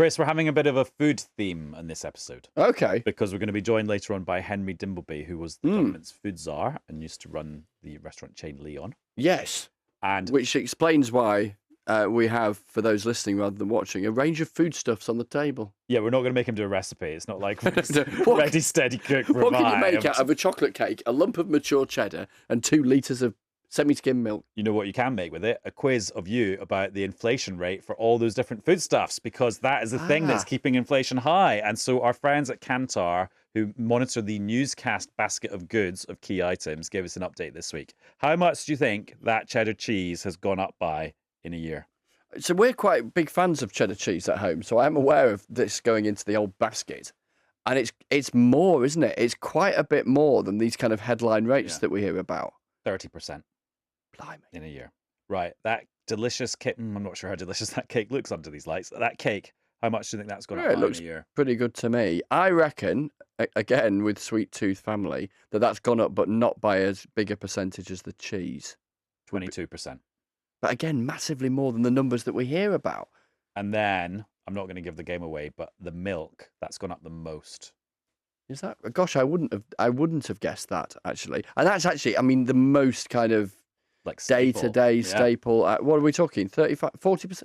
Chris, we're having a bit of a food theme in this episode. Okay. Because we're going to be joined later on by Henry Dimbleby, who was the government's food czar and used to run the restaurant chain Leon. Yes. And which explains why we have, for those listening rather than watching, a range of foodstuffs on the table. Yeah, we're not going to make him do a recipe. It's not like ready, steady, cook, What can you make out of a chocolate cake, a lump of mature cheddar, and 2 litres of semi-skim milk? You know what you can make with it? A quiz of you about the inflation rate for all those different foodstuffs, because that is the thing that's keeping inflation high. And so our friends at Kantar, who monitor the Newscast basket of goods of key items, gave us an update this week. How much do you think that cheddar cheese has gone up by in a year? So we're quite big fans of cheddar cheese at home, so I'm aware of this going into the old basket. And it's more, isn't it? It's quite a bit more than these kind of headline rates that we hear about. 30%. Blimey. In a year. Right. That delicious cake, I'm not sure how delicious that cake looks under these lights. That cake, how much do you think that's gone up by in a year? Pretty good to me. I reckon, again, with Sweet Tooth family, that's gone up, but not by as big a percentage as the cheese. 22%. But again, massively more than the numbers that we hear about. And then, I'm not going to give the game away, but the milk, that's gone up the most. Is that? Gosh, I wouldn't have guessed that, actually. And that's actually, I mean, the most kind of like day-to-day staple. What are we talking? 35, 40%?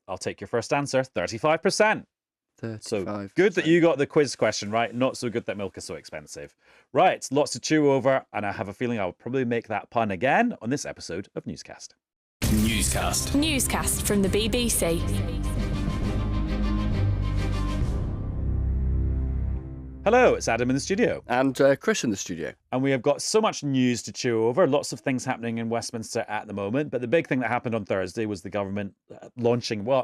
I'll take your first answer. 35%. 35%. So good that you got the quiz question right. Not so good that milk is so expensive. Right, lots to chew over, and I have a feeling I'll probably make that pun again on this episode of Newscast. Newscast from the BBC. Hello, it's Adam in the studio. And Chris in the studio. And we have got so much news to chew over, lots of things happening in Westminster at the moment. But the big thing that happened on Thursday was the government updating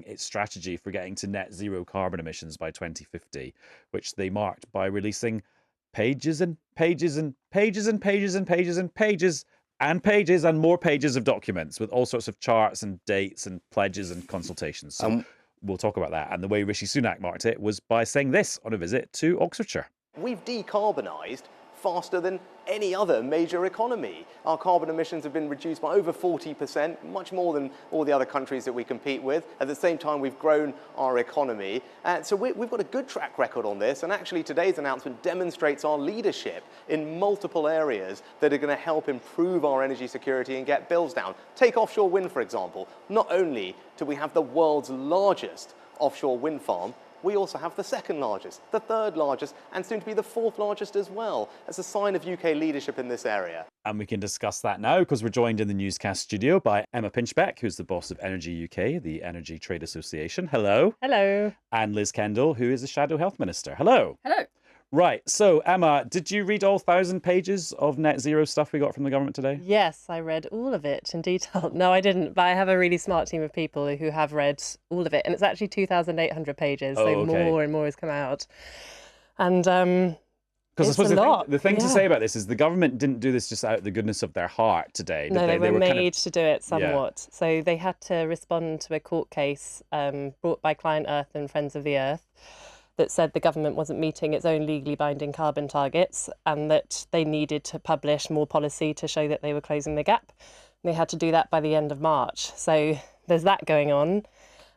its strategy for getting to net zero carbon emissions by 2050, which they marked by releasing pages and pages and pages and pages and pages and pages and pages and more pages of documents with all sorts of charts and dates and pledges and consultations. So we'll talk about that. And the way Rishi Sunak marked it was by saying this on a visit to Oxfordshire. We've decarbonised faster than any other major economy. Our carbon emissions have been reduced by over 40%, much more than all the other countries that we compete with. At the same time, we've grown our economy. So we've got a good track record on this, and actually today's announcement demonstrates our leadership in multiple areas that are going to help improve our energy security and get bills down. Take offshore wind, for example. Not only do we have the world's largest offshore wind farm, we also have the second largest, the third largest, and soon to be the fourth largest as well, as a sign of UK leadership in this area. And we can discuss that now because we're joined in the Newscast studio by Emma Pinchbeck, who's the boss of Energy UK, the Energy Trade Association. Hello. Hello. And Liz Kendall, who is the Shadow Health Minister. Hello. Hello. Right. So, Emma, did you read all 1,000 pages of net zero stuff we got from the government today? Yes, I read all of it in detail. No, I didn't, but I have a really smart team of people who have read all of it. And it's actually 2,800 pages, so more and more has come out. And because I suppose the thing to say about this is the government didn't do this just out of the goodness of their heart today. No, they were made to do it somewhat. Yeah. So they had to respond to a court case brought by Client Earth and Friends of the Earth that said the government wasn't meeting its own legally binding carbon targets and that they needed to publish more policy to show that they were closing the gap. And they had to do that by the end of March. So there's that going on.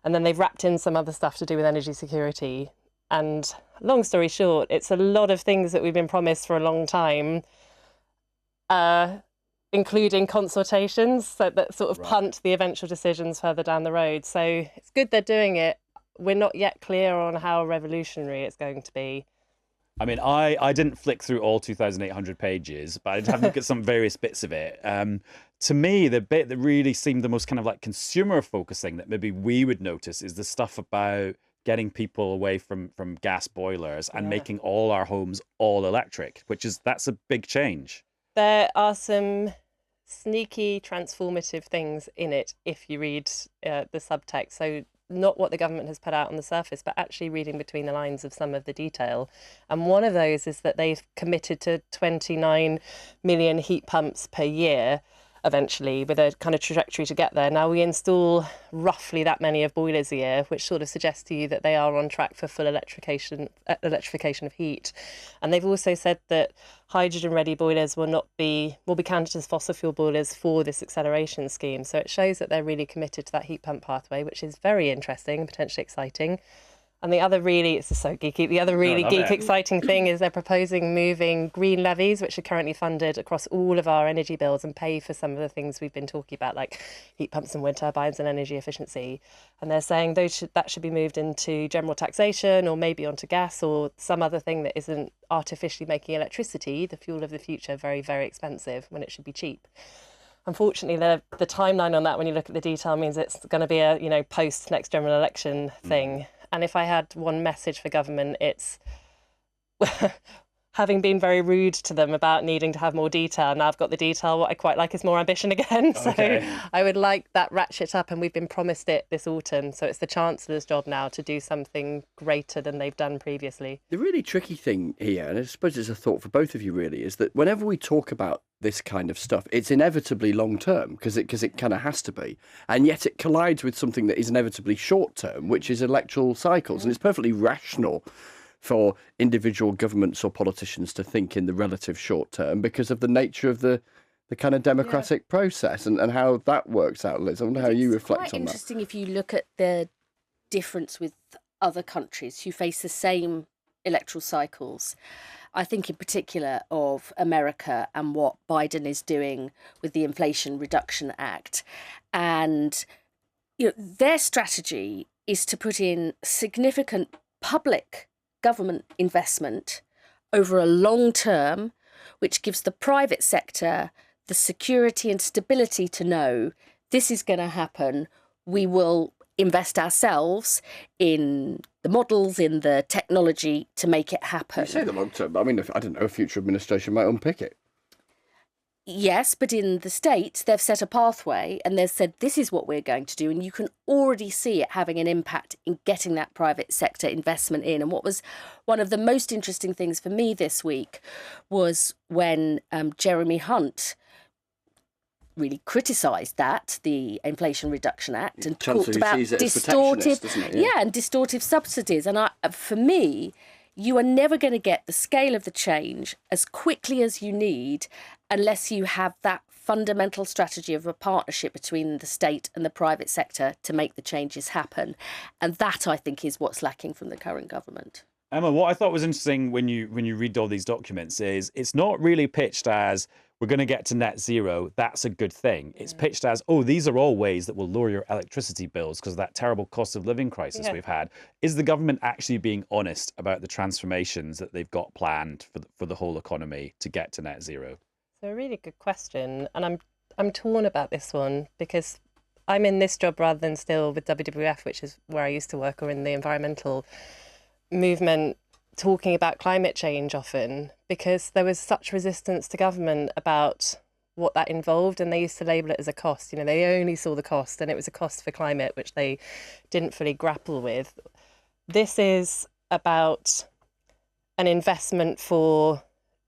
And then they've wrapped in some other stuff to do with energy security. And long story short, it's a lot of things that we've been promised for a long time, including consultations, so that sort of punt the eventual decisions further down the road. So it's good they're doing it. We're not yet clear on how revolutionary it's going to be. I mean, I didn't flick through all 2,800 pages, but I did have a look at some various bits of it. To me, the bit that really seemed the most kind of like consumer focusing that maybe we would notice is the stuff about getting people away from gas boilers and making all our homes all electric, that's a big change. There are some sneaky transformative things in it if you read the subtext. So not what the government has put out on the surface, but actually reading between the lines of some of the detail. And one of those is that they've committed to 29 million heat pumps per year eventually, with a kind of trajectory to get there. Now we install roughly that many of boilers a year, which sort of suggests to you that they are on track for full electrification of heat. And they've also said that hydrogen-ready boilers will be counted as fossil fuel boilers for this acceleration scheme. So it shows that they're really committed to that heat pump pathway, which is very interesting and potentially exciting. And the other really, it's just so geeky, the other really exciting thing is they're proposing moving green levies, which are currently funded across all of our energy bills and pay for some of the things we've been talking about, like heat pumps and wind turbines and energy efficiency. And they're saying that should be moved into general taxation, or maybe onto gas or some other thing that isn't artificially making electricity, the fuel of the future, very, very expensive when it should be cheap. Unfortunately, the timeline on that, when you look at the detail, means it's going to be a post next general election thing. And if I had one message for government, it's having been very rude to them about needing to have more detail. Now I've got the detail. What I quite like is more ambition again. So I would like that ratchet up, and we've been promised it this autumn. So it's the Chancellor's job now to do something greater than they've done previously. The really tricky thing here, and I suppose it's a thought for both of you really, is that whenever we talk about this kind of stuff, it's inevitably long term because it kind of has to be, and yet it collides with something that is inevitably short term, which is electoral cycles, and it's perfectly rational for individual governments or politicians to think in the relative short term because of the nature of the kind of democratic process and how that works out. Liz, I wonder how you reflect on that. It's quite interesting if you look at the difference with other countries who face the same electoral cycles. I think in particular of America and what Biden is doing with the Inflation Reduction Act. And their strategy is to put in significant public government investment over a long term, which gives the private sector the security and stability to know this is going to happen. We will invest ourselves in the models, in the technology to make it happen. You say the long term, but I mean, I don't know, a future administration might unpick it. Yes, but in the States, they've set a pathway and they've said, this is what we're going to do. And you can already see it having an impact in getting that private sector investment in. And what was one of the most interesting things for me this week was when Jeremy Hunt really criticised the Inflation Reduction Act, and talked about distortive, and distortive subsidies. And for me, you are never going to get the scale of the change as quickly as you need unless you have that fundamental strategy of a partnership between the state and the private sector to make the changes happen. And that, I think, is what's lacking from the current government. Emma, what I thought was interesting when you read all these documents is it's not really pitched as we're going to get to net zero. That's a good thing. It's pitched as, oh, these are all ways that will lower your electricity bills because of that terrible cost of living crisis we've had. Is the government actually being honest about the transformations that they've got planned for the whole economy to get to net zero? So a really good question. And I'm torn about this one because I'm in this job rather than still with WWF, which is where I used to work, or in the environmental movement, talking about climate change often, because there was such resistance to government about what that involved, and they used to label it as a cost. They only saw the cost, and it was a cost for climate, which they didn't fully grapple with. This is about an investment for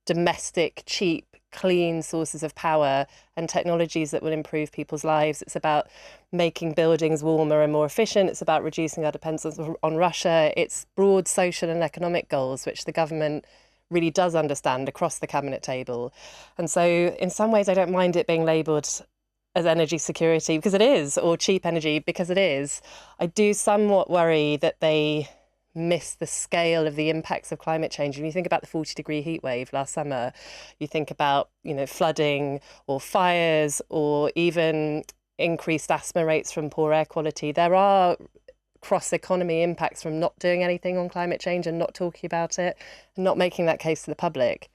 domestic, cheap, clean sources of power and technologies that will improve people's lives. It's about making buildings warmer and more efficient. It's about reducing our dependence on Russia. It's broad social and economic goals, which the government really does understand across the cabinet table. And so in some ways, I don't mind it being labelled as energy security because it is, or cheap energy because it is. I do somewhat worry that they miss the scale of the impacts of climate change. When you think about the 40-degree heat wave last summer, you think about flooding or fires or even increased asthma rates from poor air quality. There are cross-economy impacts from not doing anything on climate change and not talking about it and not making that case to the public.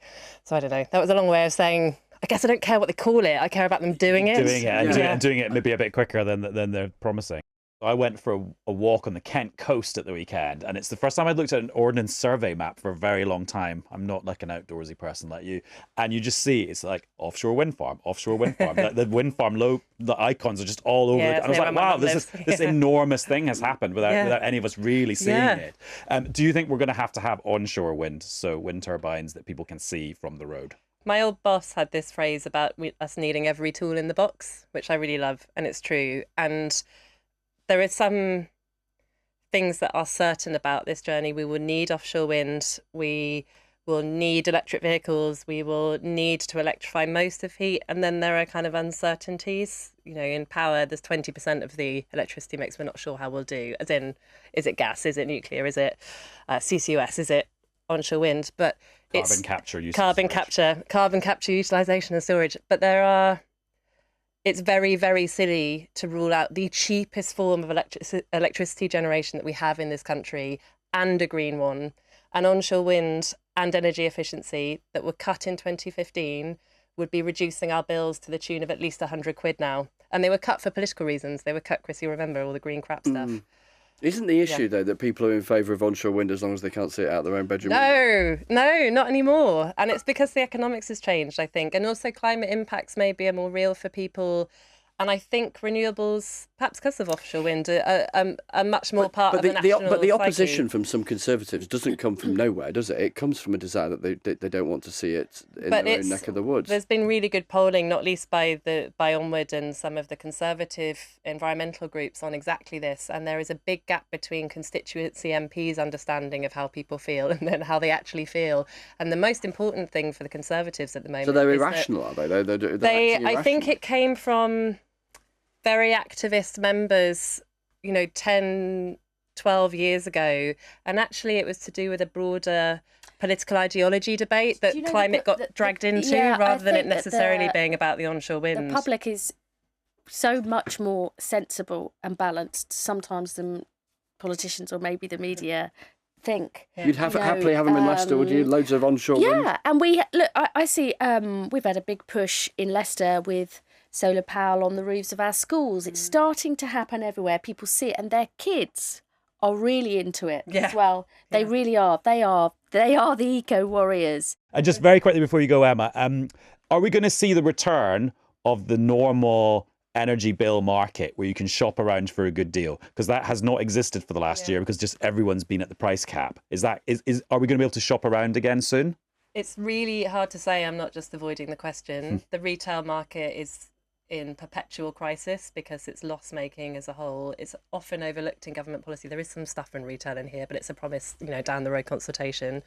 So I don't know. That was a long way of saying, I guess I don't care what they call it. I care about them doing it. And doing it maybe a bit quicker than they're promising. I went for a walk on the Kent coast at the weekend, and it's the first time I'd looked at an ordnance survey map for a very long time. I'm not like an outdoorsy person like you. And you just see it's like offshore wind farm. The wind farm the icons are just all over it. And I was like, wow, this enormous thing has happened without any of us really seeing it. Do you think we're going to have onshore wind, so wind turbines that people can see from the road? My old boss had this phrase about us needing every tool in the box, which I really love, and it's true. And there are some things that are certain about this journey. We will need offshore wind. We will need electric vehicles. We will need to electrify most of heat. And then there are kind of uncertainties. You know, in power, there's 20% of the electricity mix we're not sure how we'll do. As in, is it gas? Is it nuclear? Is it CCUS? Is it onshore wind? But Carbon capture, use carbon capture, utilization and storage. But it's very, very silly to rule out the cheapest form of electricity generation that we have in this country, and a green one, and onshore wind and energy efficiency that were cut in 2015 would be reducing our bills to the tune of at least 100 quid now. And they were cut for political reasons. They were cut, Chris, you remember, all the green crap stuff. Isn't the issue, though, that people are in favour of onshore wind as long as they can't see it out their own bedroom window? No, not anymore. And it's because the economics has changed, I think. And also climate impacts maybe are more real for people. And I think renewables, perhaps because of offshore wind, are much more part of the national But the opposition psyche. from some Conservatives doesn't come from nowhere, does it? It comes from a desire that they don't want to see it in their own neck of the woods. There's been really good polling, not least by Onward and some of the Conservative environmental groups on exactly this. And there is a big gap between constituency MPs' understanding of how people feel and then how they actually feel. And the most important thing for the Conservatives at the moment. So they're irrational, are they? They're I think it came from very activist members, 10, 12 years ago. And actually it was to do with a broader political ideology debate that climate got dragged into, rather than it necessarily being about the onshore wind. The public is so much more sensible and balanced sometimes than politicians or maybe the media think. You'd happily have them in Leicester, would you? Loads of onshore wind? Yeah, and I see we've had a big push in Leicester with solar power on the roofs of our schools. It's starting to happen everywhere. People see it, and their kids are really into it as well. They really are. They are the eco warriors. And just very quickly before you go, Emma, are we going to see the return of the normal energy bill market where you can shop around for a good deal? Because that has not existed for the last year because just everyone's been at the price cap. Are we going to be able to shop around again soon? It's really hard to say. I'm not just avoiding the question. The retail market is in perpetual crisis because it's loss-making as a whole. It's often overlooked in government policy. There is some stuff in retail in here, but it's a promise, down the road consultation.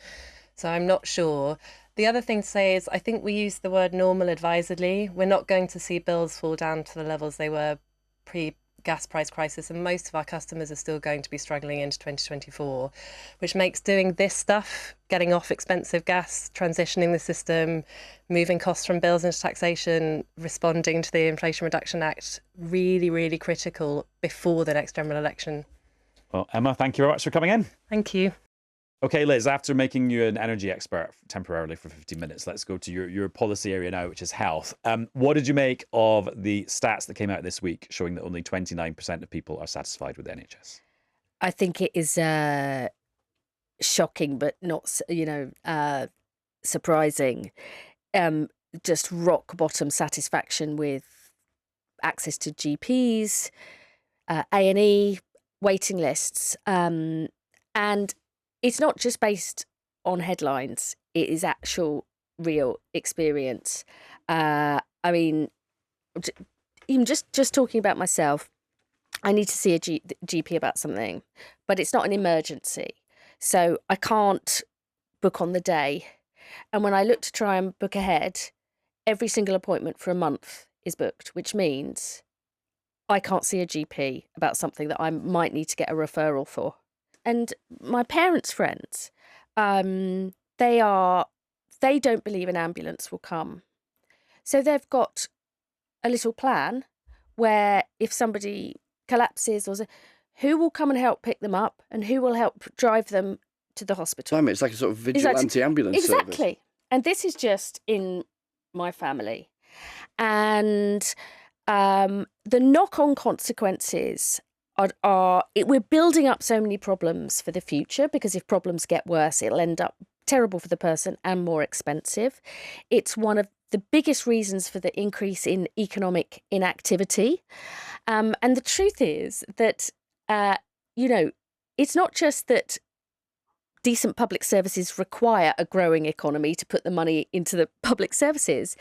So I'm not sure. The other thing to say is I think we use the word normal advisedly. We're not going to see bills fall down to the levels they were pre-gas price crisis, and most of our customers are still going to be struggling into 2024, which makes doing this stuff, getting off expensive gas, transitioning the system, moving costs from bills into taxation, responding to the Inflation Reduction Act, really, really critical before the next general election. Well, Emma, thank you very much for coming in. Thank you. Okay, Liz, after making you an energy expert temporarily for 15 minutes, let's go to your policy area now, which is health. What did you make of the stats that came out this week showing that only 29% of people are satisfied with the NHS? I think it is shocking, but not, surprising. Just rock bottom satisfaction with access to GPs, A&E, waiting lists, and it's not just based on headlines. It is actual, real experience. I mean, even just talking about myself, I need to see a GP about something, but it's not an emergency. So I can't book on the day. And when I look to try and book ahead, every single appointment for a month is booked, which means I can't see a GP about something that I might need to get a referral for. And my parents' friends, they don't believe an ambulance will come. So they've got a little plan where if somebody collapses, who will come and help pick them up and who will help drive them to the hospital. It's like a sort of vigilante ambulance service. Exactly. And this is just in my family. And the knock-on consequences we're building up so many problems for the future, because if problems get worse, it'll end up terrible for the person and more expensive. It's one of the biggest reasons for the increase in economic inactivity. And the truth is that, it's not just that decent public services require a growing economy to put the money into the public services.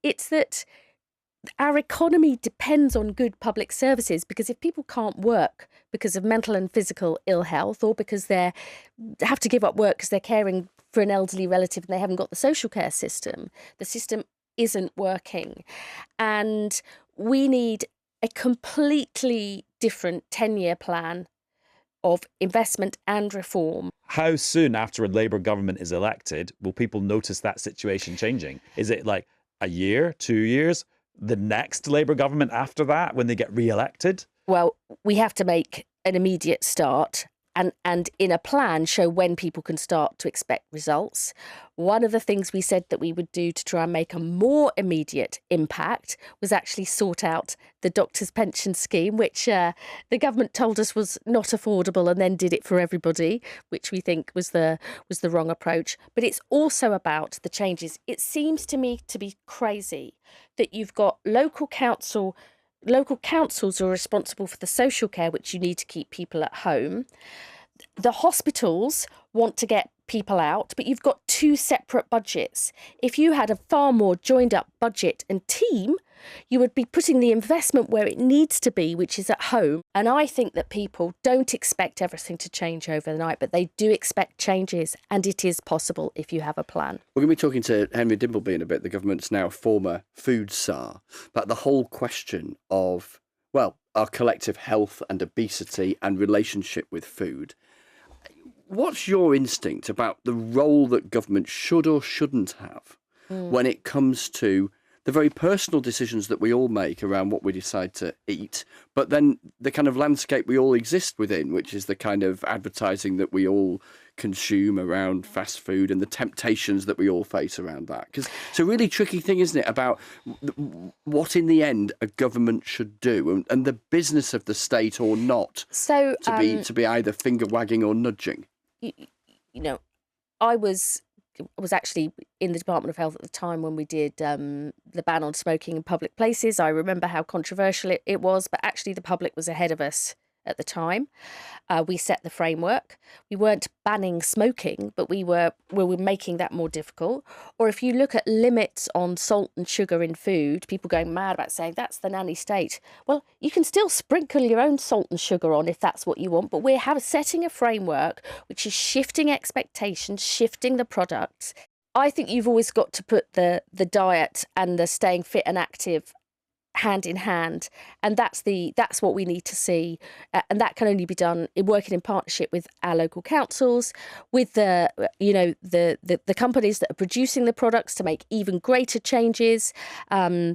It's that our economy depends on good public services, because if people can't work because of mental and physical ill health, or because they have to give up work because they're caring for an elderly relative and they haven't got the social care system, the system isn't working. And we need a completely different 10-year plan of investment and reform. How soon after a Labour government is elected will people notice that situation changing? Is it like a year, 2 years? The next Labour government after that, when they get re-elected? Well, we have to make an immediate start and in a plan show when people can start to expect results. One of the things we said that we would do to try and make a more immediate impact was actually sort out the doctor's pension scheme, which the government told us was not affordable and then did it for everybody, which we think was the wrong approach. But it's also about the changes. It seems to me to be crazy that you've got local councils are responsible for the social care, which you need to keep people at home. The hospitals want to get people out, but you've got two separate budgets. If you had a far more joined up budget and team, you would be putting the investment where it needs to be, which is at home. And I think that people don't expect everything to change overnight, but they do expect changes, and it is possible if you have a plan. We're going to be talking to Henry Dimbleby in a bit, the government's now former food czar, about the whole question of, well, our collective health and obesity and relationship with food. What's your instinct about the role that government should or shouldn't have when it comes to the very personal decisions that we all make around what we decide to eat, but then the kind of landscape we all exist within, which is the kind of advertising that we all consume around fast food and the temptations that we all face around that? Because it's a really tricky thing, isn't it, about what in the end a government should do and the business of the state or not to be either finger wagging or nudging. You know, I was actually in the Department of Health at the time when we did the ban on smoking in public places. I remember how controversial it was, but actually the public was ahead of us at the time. We set the framework. We weren't banning smoking, but we were making that more difficult. Or if you look at limits on salt and sugar in food, people going mad about saying that's the nanny state. Well, you can still sprinkle your own salt and sugar on if that's what you want, but we're setting a framework which is shifting expectations, shifting the products. I think you've always got to put the diet and the staying fit and active hand in hand, and that's what we need to see, and that can only be done in working in partnership with our local councils, with the companies that are producing the products to make even greater changes. I'd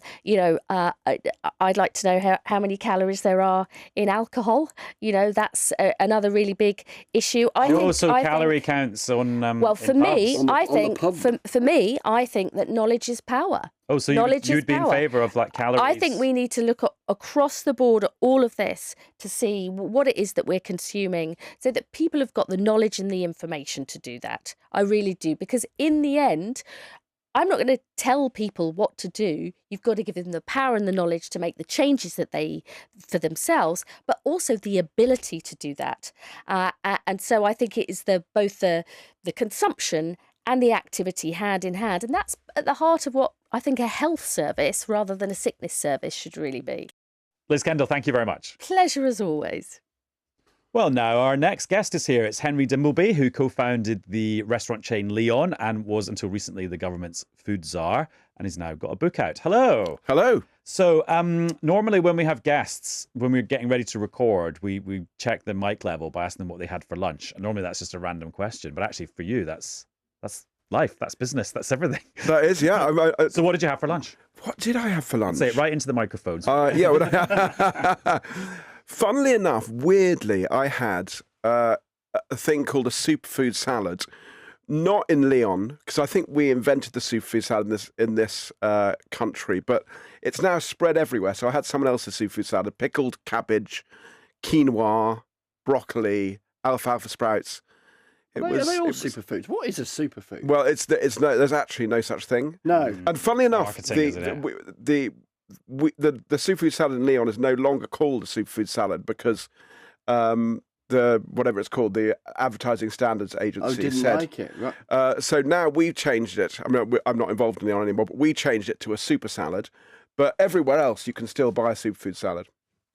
like to know how many calories there are in alcohol. That's another really big issue. Calorie counts on. For me, I think that knowledge is power. Oh, so you'd be in favour of like calories? I think we need to look across the board at all of this to see what it is that we're consuming, so that people have got the knowledge and the information to do that. I really do, because in the end, I'm not going to tell people what to do. You've got to give them the power and the knowledge to make the changes that for themselves, but also the ability to do that. And so I think it is both the consumption and the activity hand in hand. And that's at the heart of what I think a health service rather than a sickness service should really be. Liz Kendall, thank you very much. Pleasure as always. Well, now our next guest is here. It's Henry Dimbleby, who co-founded the restaurant chain Leon and was until recently the government's food czar, and he's now got a book out. Hello. Hello. So normally when we have guests, when we're getting ready to record, we check the mic level by asking them what they had for lunch. And normally that's just a random question, but actually for you, that's life, that's business, that's everything. That is, yeah. So what did you have for lunch? What did I have for lunch? Say it right into the microphone. Funnily enough, weirdly, I had a thing called a superfood salad. Not in Leon, because I think we invented the superfood salad in this country, but it's now spread everywhere. So I had someone else's superfood salad: pickled cabbage, quinoa, broccoli, alfalfa sprouts. Are they all superfoods? What is a superfood? Well, there's actually no such thing. No. And funnily enough, the superfood salad in Leon is no longer called a superfood salad because whatever it's called, the Advertising Standards Agency didn't said. like it. Right. So now we've changed it. I mean, I'm not involved in Leon anymore, but we changed it to a super salad. But everywhere else, you can still buy a superfood salad.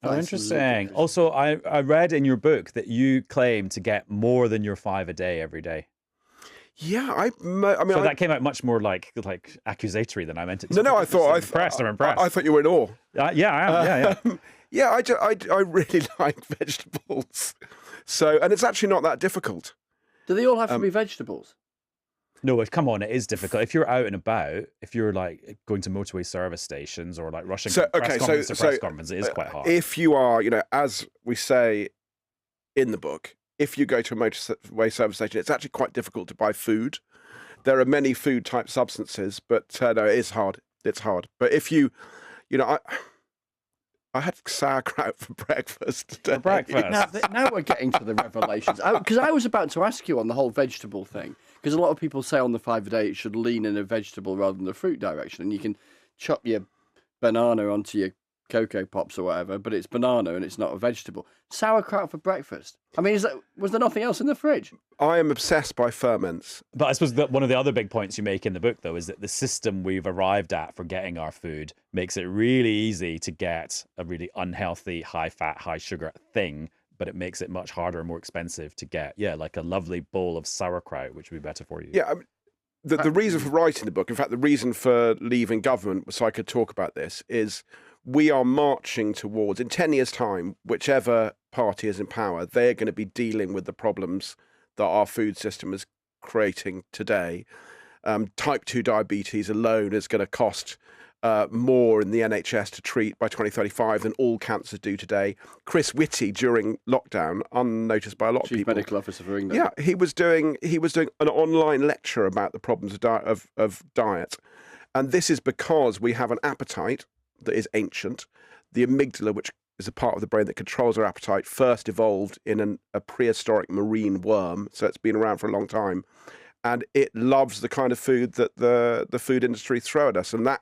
Oh, That's interesting. ludicrous. Also, I read in your book that you claim to get more than your 5 a day every day. Yeah, I mean, So that came out much more like accusatory than I meant it to. no, I thought I'm impressed. I'm impressed. I thought you were in awe. Yeah, I am. Yeah. Yeah, I really like vegetables. So, and it's actually not that difficult. Do they all have to be vegetables? No, come on, it is difficult. If you're out and about, if you're like going to motorway service stations or like rushing from press conference to press conference, it is quite hard. If you are, as we say in the book, if you go to a motorway service station, it's actually quite difficult to buy food. There are many food type substances, but no, it is hard. It's hard. But if you, I had sauerkraut for breakfast today. For breakfast. Now we're getting to the revelations. Because I was about to ask you on the whole vegetable thing, because a lot of people say on the 5 a day it should lean in a vegetable rather than the fruit direction, and you can chop your banana onto your Cocoa Pops or whatever, but it's banana and it's not a vegetable. Sauerkraut for breakfast. I mean, was there nothing else in the fridge? I am obsessed by ferments. But I suppose that one of the other big points you make in the book, though, is that the system we've arrived at for getting our food makes it really easy to get a really unhealthy, high-fat, high-sugar thing, but it makes it much harder and more expensive to get, like a lovely bowl of sauerkraut, which would be better for you. Yeah, I mean, the reason for writing the book, in fact, the reason for leaving government, so I could talk about this, is we are marching towards, in 10 years' time, whichever party is in power, they're going to be dealing with the problems that our food system is creating today. Type 2 diabetes alone is going to cost more in the NHS to treat by 2035 than all cancers do today. Chris Whitty, during lockdown, unnoticed by a lot of Chief people, Medical Officer for England. yeah, he was doing an online lecture about the problems of diet, and this is because we have an appetite that is ancient. The amygdala, which is a part of the brain that controls our appetite, first evolved in a prehistoric marine worm, so it's been around for a long time, and it loves the kind of food that the food industry throw at us, and that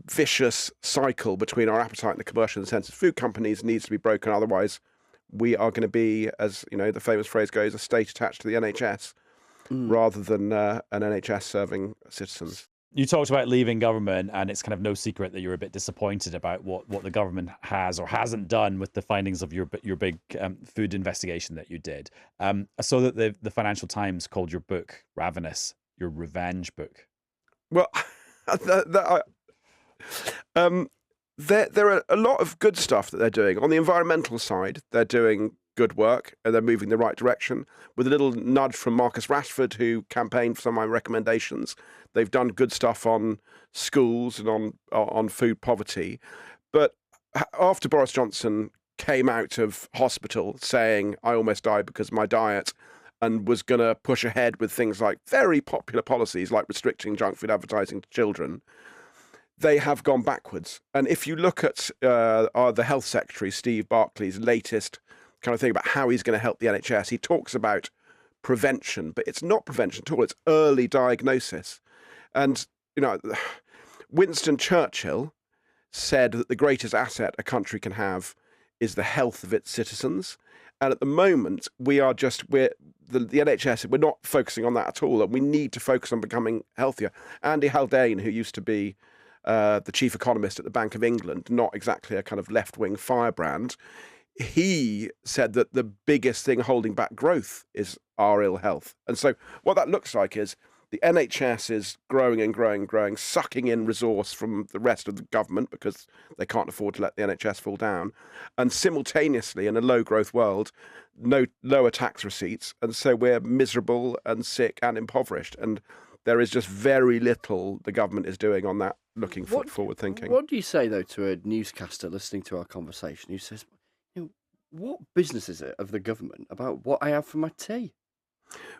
vicious cycle between our appetite and the commercial and censored food companies needs to be broken. Otherwise, we are going to be, as the famous phrase goes, a state attached to the NHS rather than an NHS serving citizens. You talked about leaving government, and it's kind of no secret that you're a bit disappointed about what the government has or hasn't done with the findings of your big food investigation that you did. I saw that the Financial Times called your book Ravenous, your revenge book. Well, there are a lot of good stuff that they're doing. On the environmental side, they're doing good work and they're moving in the right direction. With a little nudge from Marcus Rashford, who campaigned for some of my recommendations, they've done good stuff on schools and on food poverty. But after Boris Johnson came out of hospital saying, I almost died because of my diet, and was going to push ahead with things like very popular policies like restricting junk food advertising to children, they have gone backwards. And if you look at the Health Secretary, Steve Barclay's latest kind of thing about how he's going to help the NHS, he talks about prevention, but it's not prevention at all. It's early diagnosis. And, Winston Churchill said that the greatest asset a country can have is the health of its citizens. And at the moment, the NHS, we're not focusing on that at all. And we need to focus on becoming healthier. Andy Haldane, who used to be the chief economist at the Bank of England, not exactly a kind of left-wing firebrand, he said that the biggest thing holding back growth is our ill health. And so what that looks like is the NHS is growing and growing and growing, sucking in resource from the rest of the government because they can't afford to let the NHS fall down. And simultaneously, in a low-growth world, no lower tax receipts. And so we're miserable and sick and impoverished. And there is just very little the government is doing on that looking forward thinking. What do you say, though, to a newscaster listening to our conversation who says, what business is it of the government about what I have for my tea?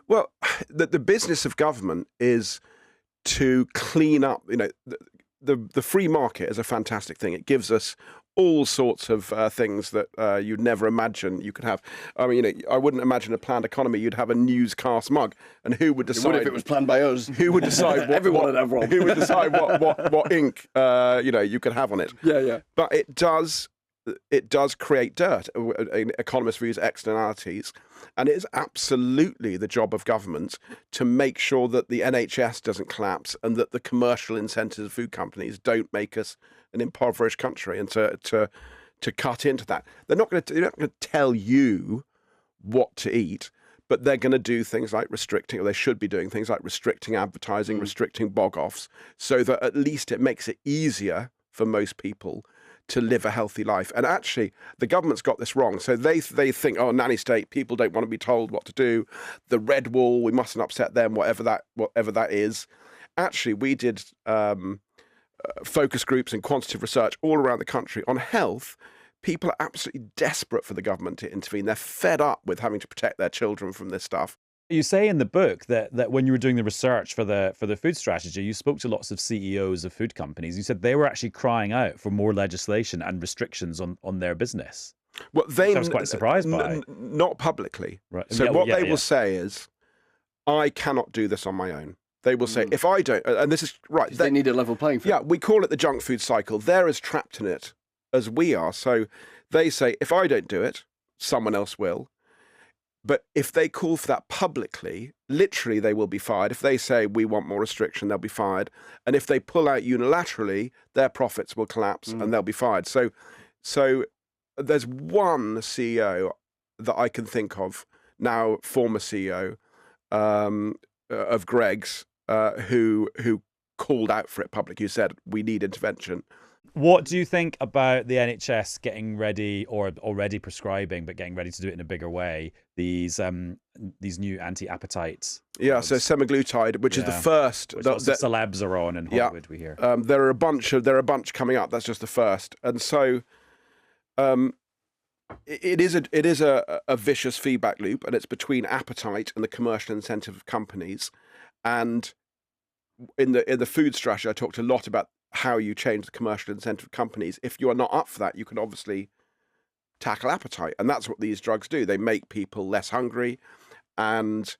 Well, the business of government is to clean up. The free market is a fantastic thing. It gives us all sorts of things that you'd never imagine you could have. I mean, I wouldn't imagine a planned economy. You'd have a newscast mug, and who would decide? What if it was planned by us? Who would decide? Everyone would have one. Who would decide what ink you could have on it? Yeah. But it does it does create dirt. Economists views externalities, and it is absolutely the job of government to make sure that the NHS doesn't collapse and that the commercial incentives of food companies don't make us an impoverished country, and to cut into that. They're not going to tell you what to eat, but they're going to do things like restricting, or they should be doing things like restricting advertising, restricting bog-offs, so that at least it makes it easier for most people to live a healthy life. And actually, the government's got this wrong. So they think, oh, nanny state, people don't want to be told what to do. The red wall, we mustn't upset them, whatever that is. Actually, we did focus groups and quantitative research all around the country on health. People are absolutely desperate for the government to intervene. They're fed up with having to protect their children from this stuff. You say in the book that when you were doing the research for the food strategy, you spoke to lots of CEOs of food companies. You said they were actually crying out for more legislation and restrictions on their business. Well, I was quite surprised by. Not publicly. Right. So what they will say is, I cannot do this on my own. They will say, if I don't, and this is right. They need a level playing field. Yeah, we call it the junk food cycle. They're as trapped in it as we are. So they say, if I don't do it, someone else will. But if they call for that publicly, literally they will be fired. If they say we want more restriction, they'll be fired. And if they pull out unilaterally, their profits will collapse and they'll be fired. So there's one CEO that I can think of now, former CEO of Greggs, who called out for it publicly, who said we need intervention. What do you think about the NHS getting ready, or already prescribing, but getting ready to do it in a bigger way, these new anti-appetite drugs? So semaglutide, which is the first. Which lots of celebs are on in Hollywood, we hear. There are a bunch coming up. That's just the first. And so it is a vicious feedback loop, and it's between appetite and the commercial incentive of companies. And in the food strategy, I talked a lot about how you change the commercial incentive of companies. If you are not up for that, you can obviously tackle appetite. And that's what these drugs do. They make people less hungry. And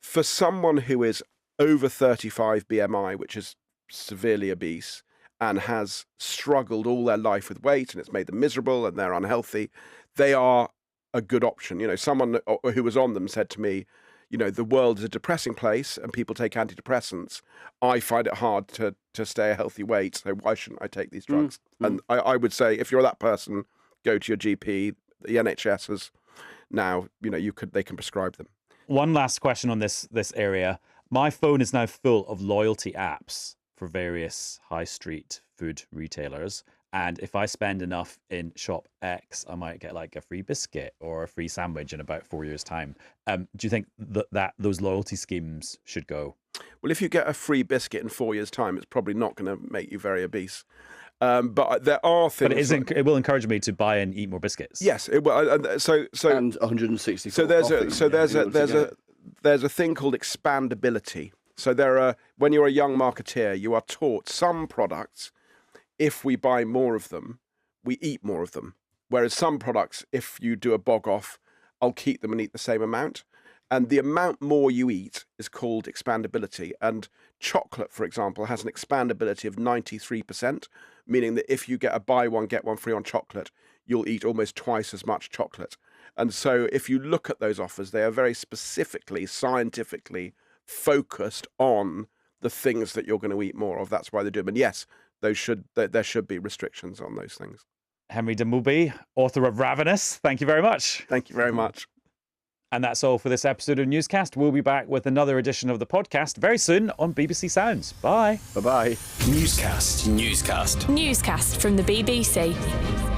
for someone who is over 35 BMI, which is severely obese, and has struggled all their life with weight, and it's made them miserable and they're unhealthy, they are a good option. You know, someone who was on them said to me, you know, the world is a depressing place and people take antidepressants. I find it hard to stay a healthy weight, so why shouldn't I take these drugs? And I would say, if you're that person, go to your GP. The NHS has now, you know, they can prescribe them. One last question on this area. My phone is now full of loyalty apps for various high street food retailers. And if I spend enough in shop X, I might get like a free biscuit or a free sandwich in about 4 years' time. Do you think that those loyalty schemes should go? Well, if you get a free biscuit in 4 years' time, it's probably not going to make you very obese. But there are things. But it will encourage me to buy and eat more biscuits. Yes, it will. And 160. So there's a thing called expandability. So when you're a young marketeer, you are taught some products, if we buy more of them, we eat more of them. Whereas some products, if you do a bog off, I'll keep them and eat the same amount. And the amount more you eat is called expandability. And chocolate, for example, has an expandability of 93%, meaning that if you get a buy one, get one free on chocolate, you'll eat almost twice as much chocolate. And so if you look at those offers, they are very specifically, scientifically focused on the things that you're going to eat more of. That's why they do them. And yes, there should be restrictions on those things. Henry Dimbleby, author of Ravenous, thank you very much. Thank you very much. And that's all for this episode of Newscast. We'll be back with another edition of the podcast very soon on BBC Sounds. Bye. Bye-bye. Newscast from the BBC.